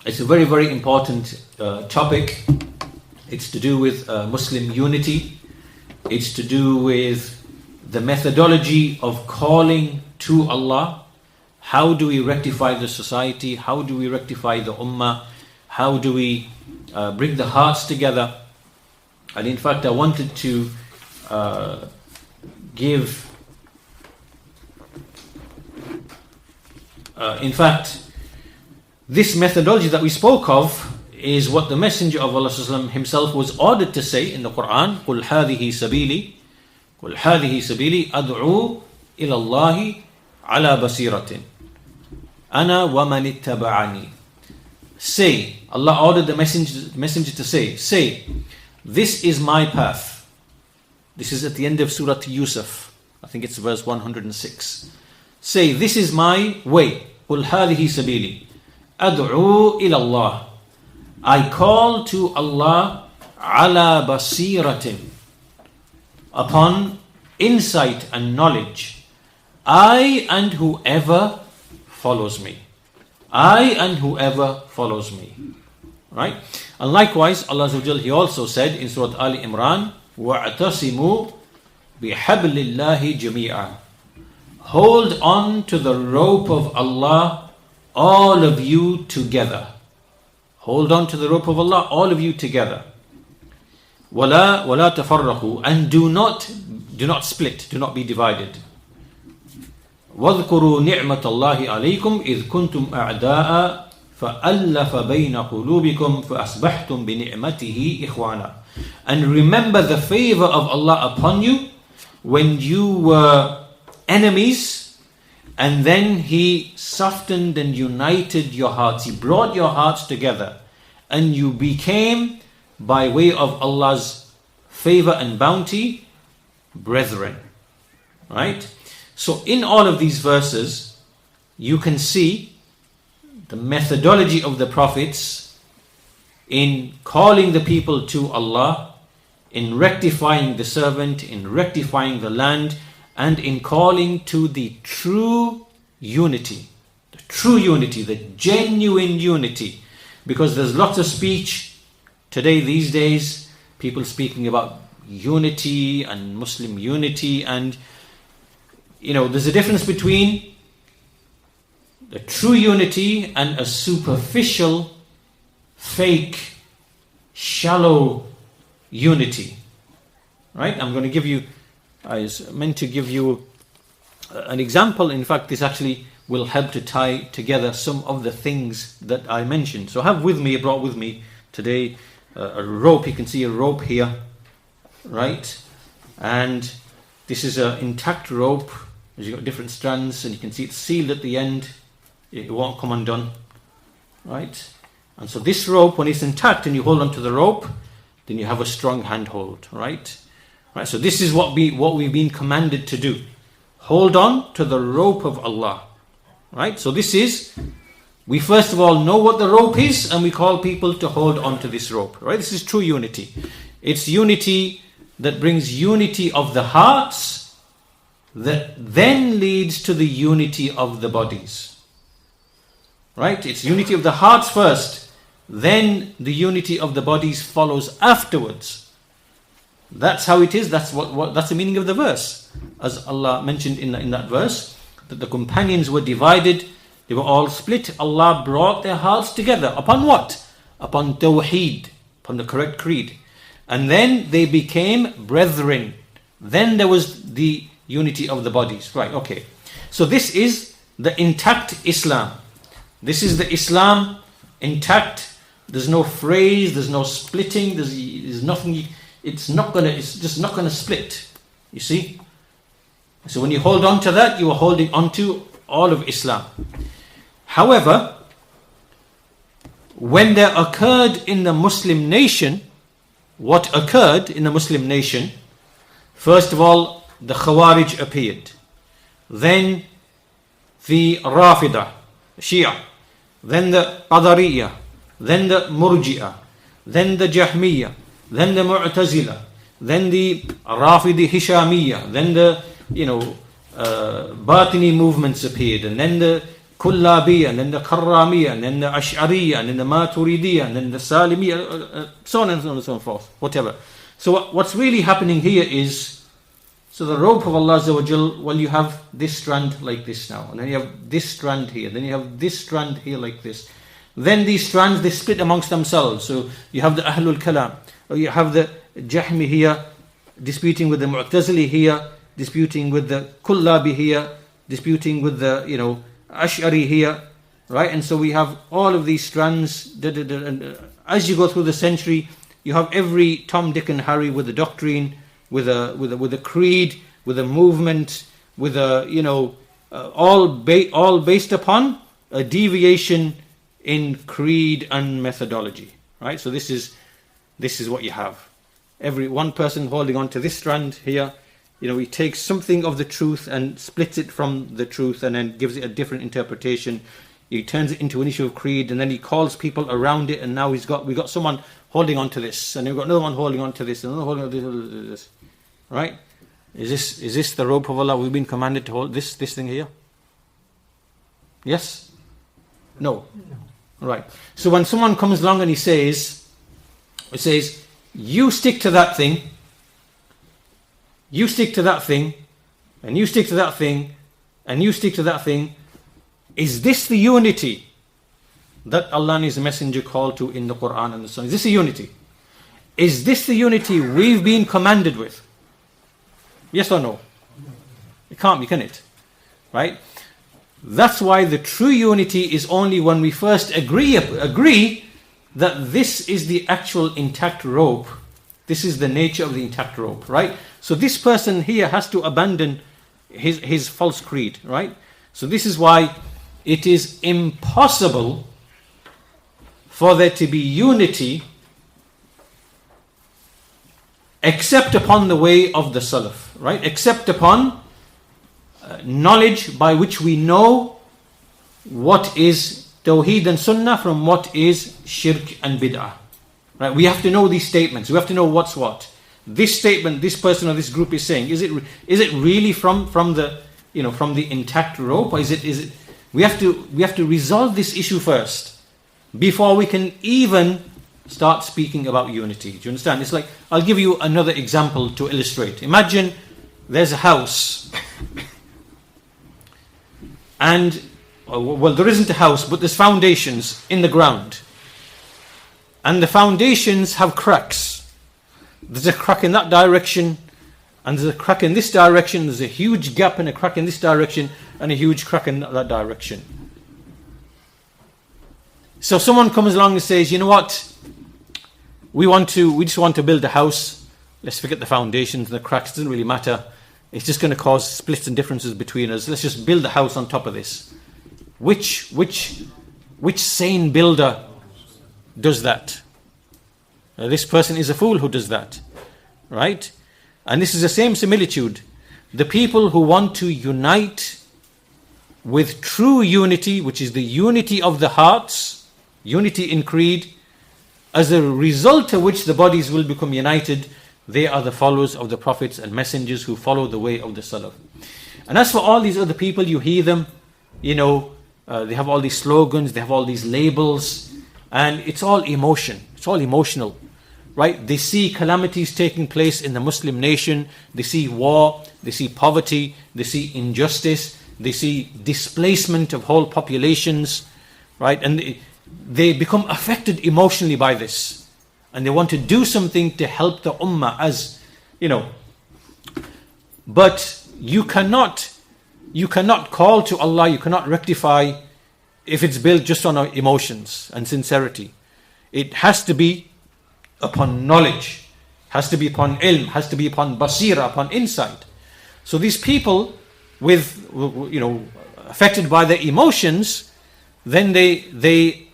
It's a very, very important topic. It's to do with Muslim unity. It's to do with the methodology of calling to Allah. How do we rectify the society? How do we rectify the ummah? How do we bring the hearts together? And in fact, I wanted to give... in fact, this methodology that we spoke of is what the Messenger of Allah himself was ordered to say in the Quran. قُلْ هَذِهِ سَبِيلِي قُلْ هَذِهِ سَبِيلِي أَدْعُو إِلَى اللَّهِ عَلَى بَصِيرَةٍ أَنَا وَمَنِ اتَّبَعَنِي. Say, Allah ordered the messenger to say, this is my path. This is at the end of Surah Yusuf. I think it's verse 106. Say, this is my way. قُلْ هَذِهِ سَبِيلِي أَدْعُو إِلَى اللَّهِ. I call to Allah عَلَى بَصِيرَةٍ, upon insight and knowledge. I and whoever follows me. I and whoever follows me. Right? And likewise, Allah Azza wa Jal, He also said in Surah Ali Imran, وَاعْتَصِمُوا بِحَبْلِ اللَّهِ جَمِيعًا. Hold on to the rope of Allah, all of you together. Hold on to the rope of Allah, all of you together. وَلَا تَفَرَّقُوا. And do not split, do not be divided. وَاذْكُرُوا نِعْمَةَ اللَّهِ عَلَيْكُمْ إِذْ كُنْتُمْ أَعْدَاءً فَأَلَّفَ بَيْنَ قُلُوبِكُمْ فَأَصْبَحْتُمْ بِنِعْمَتِهِ إِخْوَانًا. And remember the favor of Allah upon you when you were enemies, and then He softened and united your hearts. He brought your hearts together, and you became, by way of Allah's favor and bounty, brethren. Right? So in all of these verses, you can see the methodology of the prophets in calling the people to Allah, in rectifying the servant, in rectifying the land, and in calling to the true unity. The true unity, the genuine unity. Because there's lots of speech today, these days, people speaking about unity and Muslim unity, and there's a difference between the true unity and a superficial, fake, shallow unity. Right? I'm going to give you, I was meant to give you an example. In fact, this actually will help to tie together some of the things that I mentioned. So I brought with me today a rope. You can see a rope here, right? And this is an intact rope. You've got different strands, and you can see it's sealed at the end. It won't come undone, right? And so this rope, when it's intact and you hold onto the rope, then you have a strong handhold, right? Right. So this is what we've been commanded to do. Hold on to the rope of Allah, right? So we first of all know what the rope is, and we call people to hold on to this rope, right? This is true unity. It's unity that brings unity of the hearts, that then leads to the unity of the bodies. Right? It's unity of the hearts first, then the unity of the bodies follows afterwards. That's how it is. That's that's the meaning of the verse. As Allah mentioned in that verse, that the companions were divided, they were all split. Allah brought their hearts together. Upon what? Upon Tawheed, upon the correct creed. And then they became brethren. Then there was the unity of the bodies. Right, okay. So this is the intact Islam. This is the Islam intact. There's no phrase, there's no splitting, there's nothing. It's just not gonna split. You see? So when you hold on to that, you are holding on to all of Islam. However, when there occurred in the Muslim nation, what occurred in the Muslim nation, first of all, the Khawarij appeared. Then the Rafida, Shia. Then the Qadariyya. Then the Murji'ah. Then the Jahmiyya. Then the Mu'tazila. Then the Rafidi Hishamiyya. Then the Batini movements appeared. And then the Kullabiyya, and then the Karramiyya, and then the Ash'ariyya, and then the Maturidiyya, and then the Salimiyya, so on and so on and so forth, whatever. So what's really happening here is, so the rope of Allah Azza wa Jal, well, you have this strand like this now, and then you have this strand here, then you have this strand here like this. Then these strands, they split amongst themselves. So you have the Ahlul Kalam, or you have the Jahmi here, disputing with the Mu'tazili here, disputing with the Kullabi here, disputing with the, Ash'ari here, right? And so we have all of these strands. And as you go through the century, you have every Tom, Dick, and Harry with a doctrine, with a creed, with a movement, with a all based upon a deviation in creed and methodology, right? So this is what you have. Every one person holding on to this strand here, he takes something of the truth and splits it from the truth and then gives it a different interpretation. He turns it into an issue of creed, and then he calls people around it, and now we got someone holding on to this, and we've got another one holding on to this, and another holding on to this. Right? Is this the rope of Allah? We've been commanded to hold this thing here? Yes? No. Right. So when someone comes along and he says, you stick to that thing, you stick to that thing, and you stick to that thing, and you stick to that thing, is this the unity that Allah and His Messenger call to in the Quran and the Sunnah? Is this a unity? Is this the unity we've been commanded with? Yes or no? It can't be, can it? Right? That's why the true unity is only when we first agree that this is the actual intact rope. This is the nature of the intact rope, right? So this person here has to abandon his false creed, right? So this is why it is impossible for there to be unity except upon the way of the Salaf, right? Except upon knowledge by which we know what is Tawheed and Sunnah from what is Shirk and Bid'ah. Right? We have to know these statements. We have to know what's what. This statement, this person or this group is saying, is it really from the intact rope, or is it? We have to resolve this issue first before we can even start speaking about unity. Do you understand? It's like, I'll give you another example to illustrate. Imagine there's a house, and well, there isn't a house, but there's foundations in the ground. And the foundations have cracks. There's a crack in that direction, and there's a crack in this direction. There's a huge gap and a crack in this direction, and a huge crack in that direction. So someone comes along and says, you know what? We just want to build a house. Let's forget the foundations and the cracks. It doesn't really matter. It's just going to cause splits and differences between us. Let's just build a house on top of this. Which sane builder does that? This person is a fool who does that, right? And this is the same similitude. The people who want to unite with true unity, which is the unity of the hearts, unity in creed, as a result of which the bodies will become united, they are the followers of the prophets and messengers who follow the way of the Salaf. And as for all these other people, you hear them, they have all these slogans, they have all these labels, and it's all emotion. It's all emotional, right? They see calamities taking place in the Muslim nation. They see war, they see poverty, they see injustice, they see displacement of whole populations, right? And they become affected emotionally by this. And they want to do something to help the ummah, as but you cannot call to Allah, you cannot rectify if it's built just on emotions and sincerity. It has to be upon knowledge, has to be upon ilm, has to be upon basira, upon insight. So these people affected by their emotions, then they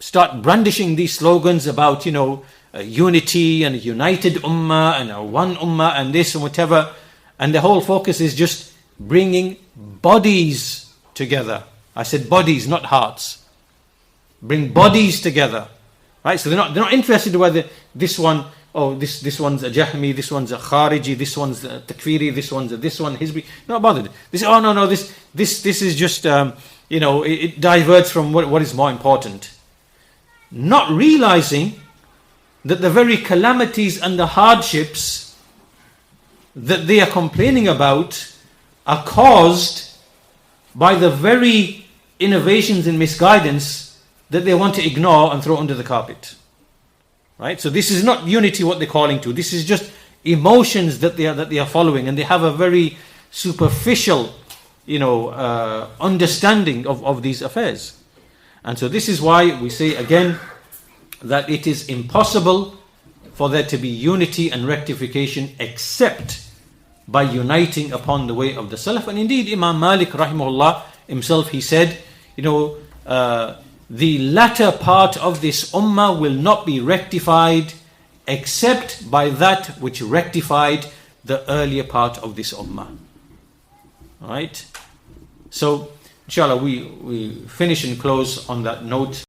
start brandishing these slogans about unity and a united ummah and a one ummah and this and whatever, and the whole focus is just bringing bodies together. I said bodies, not hearts. Bring bodies together, right? So they're not interested in whether this one, this one's a Jahmi, this one's a Khariji, this one's a Takfiri, this one Hizbi. Not bothered. This is just it diverts from what is more important. Not realizing that the very calamities and the hardships that they are complaining about are caused by the very innovations and misguidance that they want to ignore and throw under the carpet. Right? So this is not unity what they're calling to. This is just emotions that they are following, and they have a very superficial understanding of these affairs. And so this is why we say again that it is impossible for there to be unity and rectification except by uniting upon the way of the Salaf. And indeed Imam Malik rahimahullah himself, he said, the latter part of this ummah will not be rectified except by that which rectified the earlier part of this ummah. Right? So inshallah we finish and close on that note.